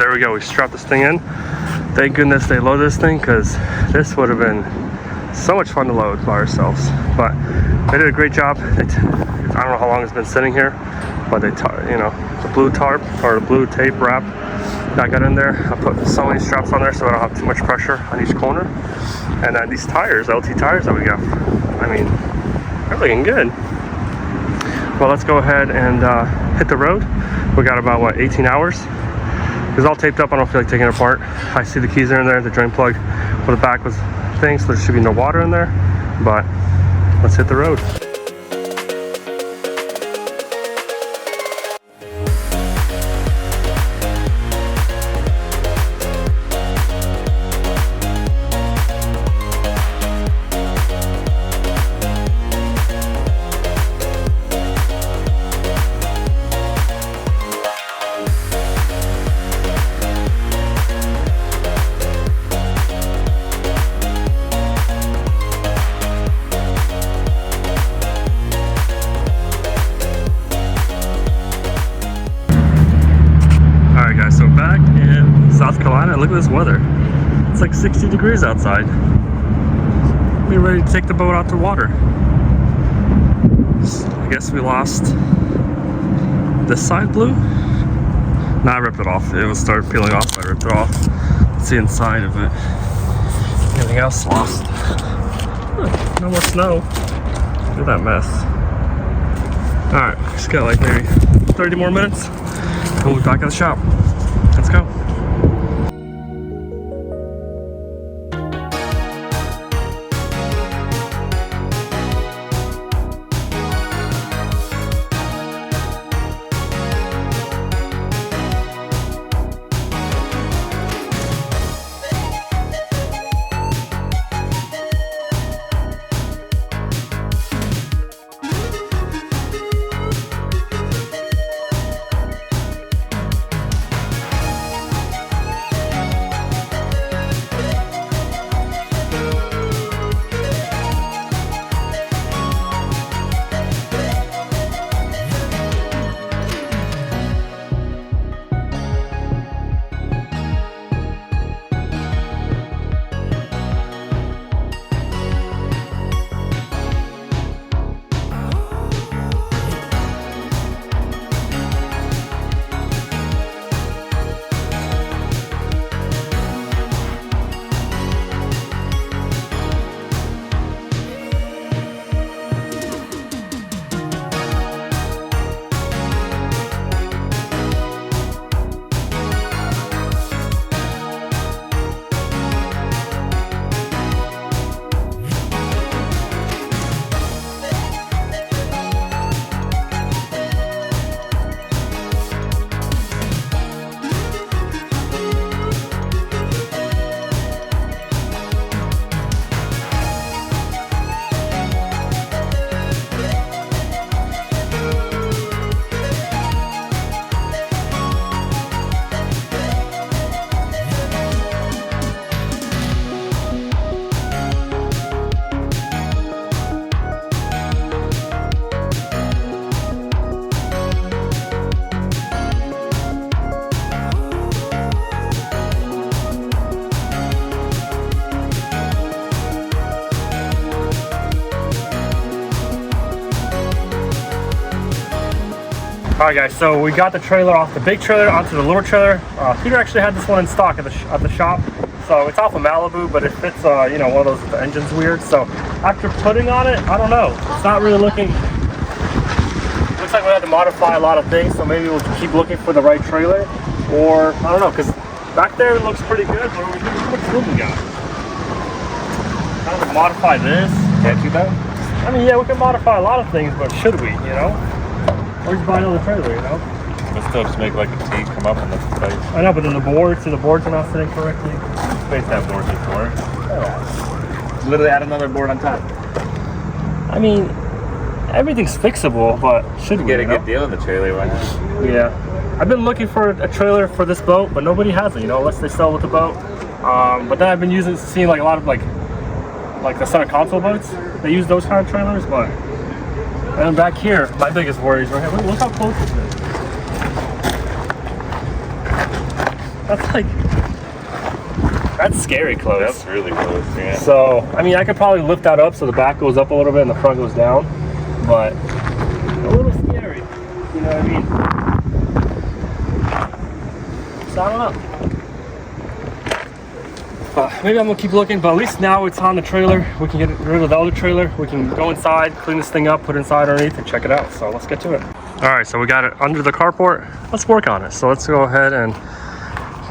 there we go. We strapped this thing in. Thank goodness they loaded this thing, because this would have been so much fun to load by ourselves. But they did a great job. I don't know how long it's been sitting here, but they, you know, the blue tarp or the blue tape wrap that got in there. I put so many straps on there so I don't have too much pressure on each corner. And then these tires, LT tires that we got, I mean, they're looking good. Well, let's go ahead and hit the road. We got about, what, 18 hours? It's all taped up. I don't feel like taking it apart. I see the keys are in there, the drain plug for the back was thing, so there should be no water in there. But let's hit the road. South Carolina, look at this weather. It's like 60 degrees outside. We're ready to take the boat out to water. I guess we lost this side blue. Nah, I ripped it off. It was started peeling off, so I ripped it off. Let's see inside of it. Anything else lost? No more snow. Look at that mess. Alright, just got like maybe 30 more minutes and we'll be back at the shop. Let's go. Alright guys, so we got the trailer off the big trailer onto the little trailer. Peter actually had this one in stock at the shop. So it's off of Malibu, but it fits, you know, one of those with the engine's weird. So after putting on it, I don't know. It's not really looking, looks like we had to modify a lot of things. So maybe we'll keep looking for the right trailer. Or, I don't know, because back there it looks pretty good, but over here, how much room we got? How to modify this? Can't do that? I mean, yeah, we can modify a lot of things, but should we, you know? Or just buy another trailer, you know? Let's still just make like a T come up on the face. I know, but then the boards are not sitting correctly. Space that board before. Yeah. Literally add another board on top. I mean, everything's fixable, but should we get a good deal in the trailer, why not? Yeah. I've been looking for a trailer for this boat, but nobody has it, you know, unless they sell with the boat. But then I've been seeing like a lot of like the center console boats. They use those kind of trailers, but. And then back here, my biggest worry is right here. Look how close this is. That's like, that's scary close. That's really close, yeah. So, I mean, I could probably lift that up so the back goes up a little bit and the front goes down, but a little scary, you know what I mean? So I don't know. Maybe I'm gonna keep looking, but at least now it's on the trailer. We can get rid of the other trailer. We can go inside, clean this thing up, put it inside underneath and check it out. So let's get to it. All right, so we got it under the carport. Let's work on it. So let's go ahead and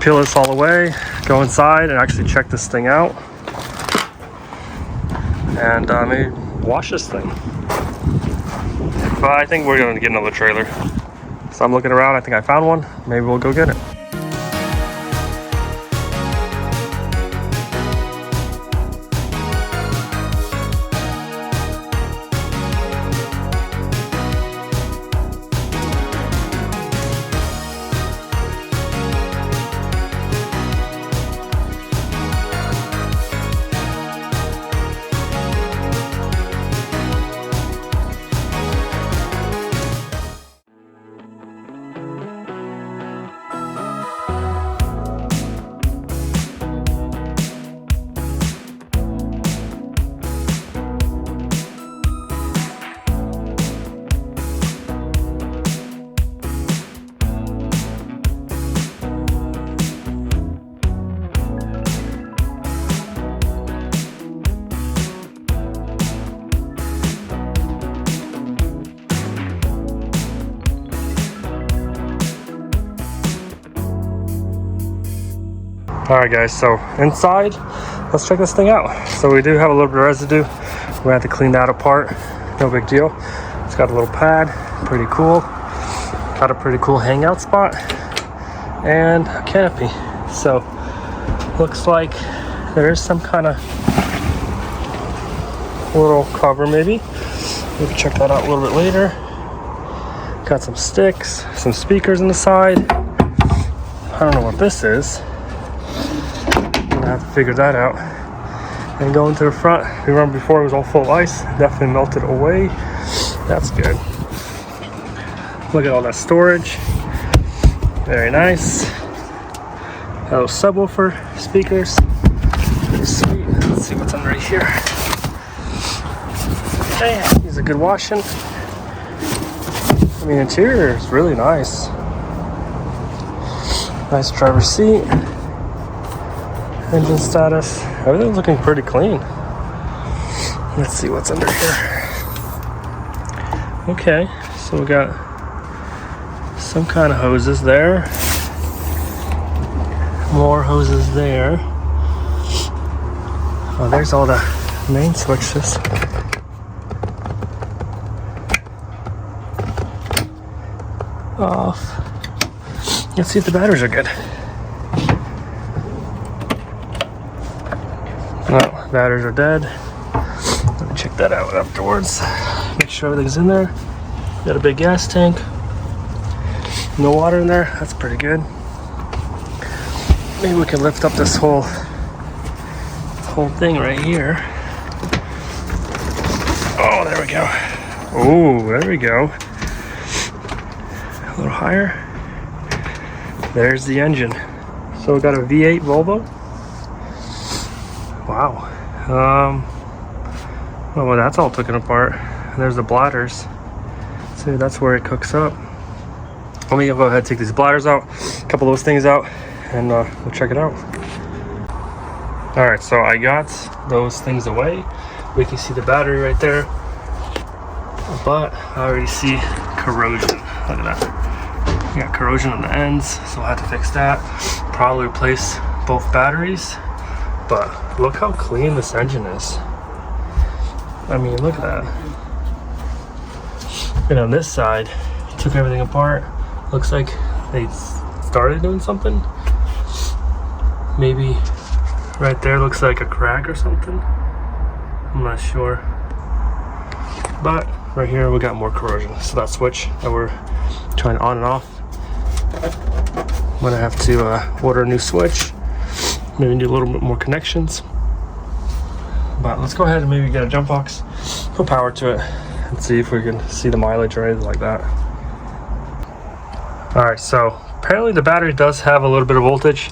peel this all away, go inside and actually check this thing out. And maybe wash this thing. But I think we're gonna get another trailer. So I'm looking around, I think I found one. Maybe we'll go get it. All right guys, so inside, let's check this thing out. So we do have a little bit of residue. We have to clean that apart, no big deal. It's got a little pad, pretty cool. Got a pretty cool hangout spot and a canopy. So looks like there is some kind of little cover maybe. We can check that out a little bit later. Got some sticks, some speakers on the side. I don't know what this is. Have to figure that out. And going to the front, remember before it was all full of ice, definitely melted away. That's good. Look at all that storage, very nice. A little subwoofer, speakers, pretty sweet. Let's see what's under here. Damn, these are good washing. I mean, interior is really nice. Nice driver's seat. Engine status, everything's looking pretty clean. Let's see what's under here. Okay, so we got some kind of hoses there. More hoses there. Oh, there's all the main switches. Off. Let's see if the batteries are good. No, batteries are dead. Let me check that out afterwards. Make sure everything's in there. Got a big gas tank. No water in there. That's pretty good. Maybe we can lift up this whole thing right here. Oh, there we go. Oh, there we go. A little higher. There's the engine. So we got a V8 Volvo. Wow. Well, that's all taken apart. There's the bladders. See, that's where it cooks up. Let me go ahead and take these bladders out, a couple of those things out, and we'll check it out. All right, so I got those things away. We can see the battery right there, but I already see corrosion. Look at that. We got corrosion on the ends, so I'll have to fix that. Probably replace both batteries. But look how clean this engine is. I mean, look at that. And on this side, took everything apart. Looks like they started doing something. Maybe right there looks like a crack or something. I'm not sure. But right here we got more corrosion. So that switch that we're trying on and off, I'm gonna have to order a new switch. Maybe do a little bit more connections. But let's go ahead and maybe get a jump box, put power to it, and see if we can see the mileage or anything like that. All right, so Apparently the battery does have a little bit of voltage.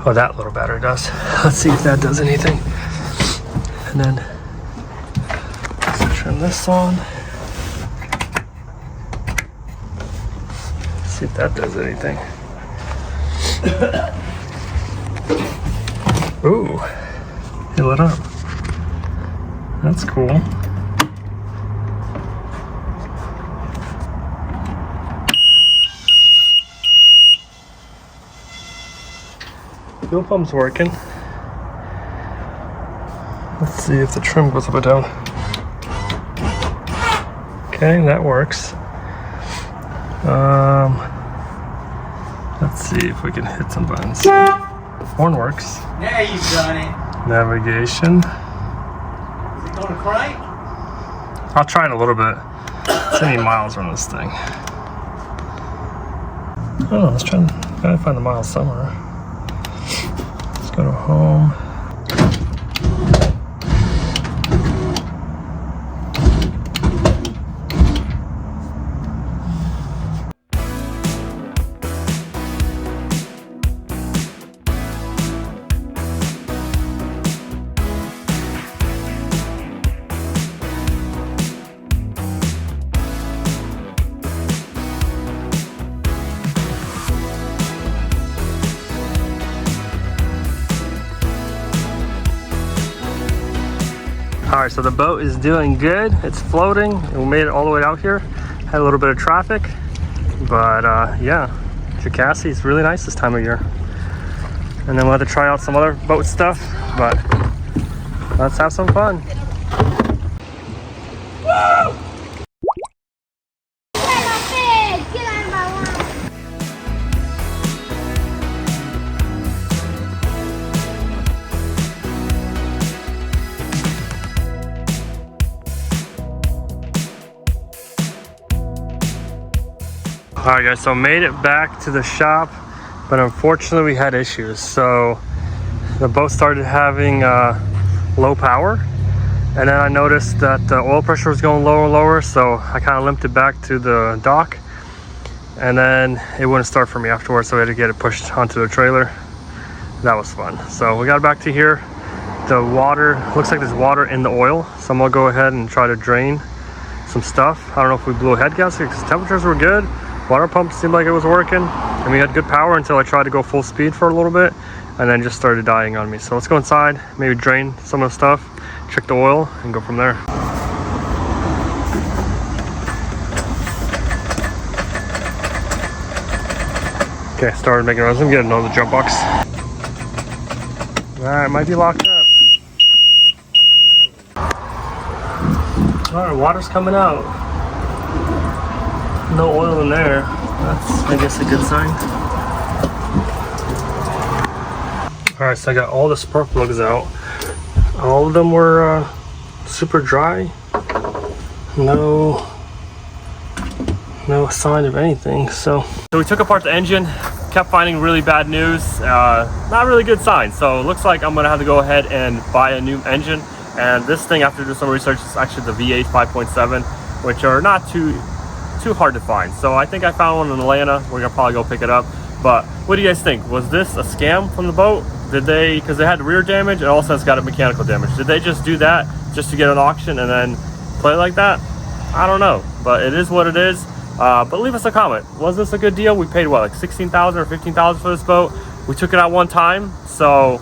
Oh, that little battery does. Let's see if that does anything. And then let's turn this on. See if that does anything. Ooh, it lit up. That's cool. Fuel pump's working. Let's see if the trim goes up or down. Okay, that works. Let's see if we can hit some buttons. Horn works. Yeah, you've done it. Navigation. Is it going to crank? I'll try it a little bit. See any miles on this thing. I don't know, let's try and gotta find the miles somewhere. Let's go to home. All right, so the boat is doing good. It's floating, and we made it all the way out here. Had a little bit of traffic, but yeah, Jocassee is really nice this time of year. And then we'll have to try out some other boat stuff, but let's have some fun. All right guys, so made it back to the shop, but unfortunately we had issues. So the boat started having low power, and then I noticed that the oil pressure was going lower and lower, so I kind of limped it back to the dock, and then it wouldn't start for me afterwards, so we had to get it pushed onto the trailer. That was fun. So we got it back to here. The water, looks like there's water in the oil, so I'm gonna go ahead and try to drain some stuff. I don't know if we blew head gasket because temperatures were good. Water pump seemed like it was working, and we had good power until I tried to go full speed for a little bit, and then just started dying on me. So let's go inside, maybe drain some of the stuff, check the oil, and go from there. Okay, started making noise. Let me get another jump box. All right, might be locked up. All right, water's coming out. No oil in there. That's, I guess, a good sign. Alright, so I got all the spark plugs out. All of them were super dry. No sign of anything. So we took apart the engine, kept finding really bad news. Not really good signs. So it looks like I'm gonna have to go ahead and buy a new engine. And this thing, after doing some research, is actually the V8 5.7, which are not too hard to find. So I think I found one in Atlanta. We're gonna probably go pick it up. But what do you guys think? Was this a scam from the boat? Did they, because they had rear damage and also it's got a mechanical damage, did they just do that just to get an auction and then play like that? I don't know, but it is what it is. But leave us a comment. Was this a good deal? We paid what, like $16,000 or $15,000 for this boat. We took it out one time, so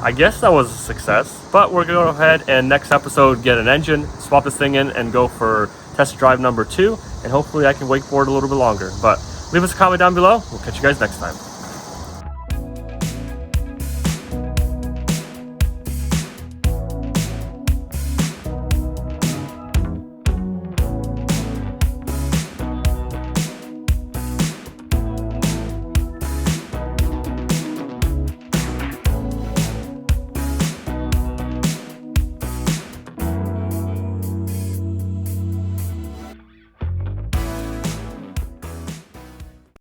I guess that was a success. But we're gonna go ahead and next episode get an engine, swap this thing in, and go for test drive number 2, and hopefully I can wakeboard a little bit longer. But leave us a comment down below. We'll catch you guys next time.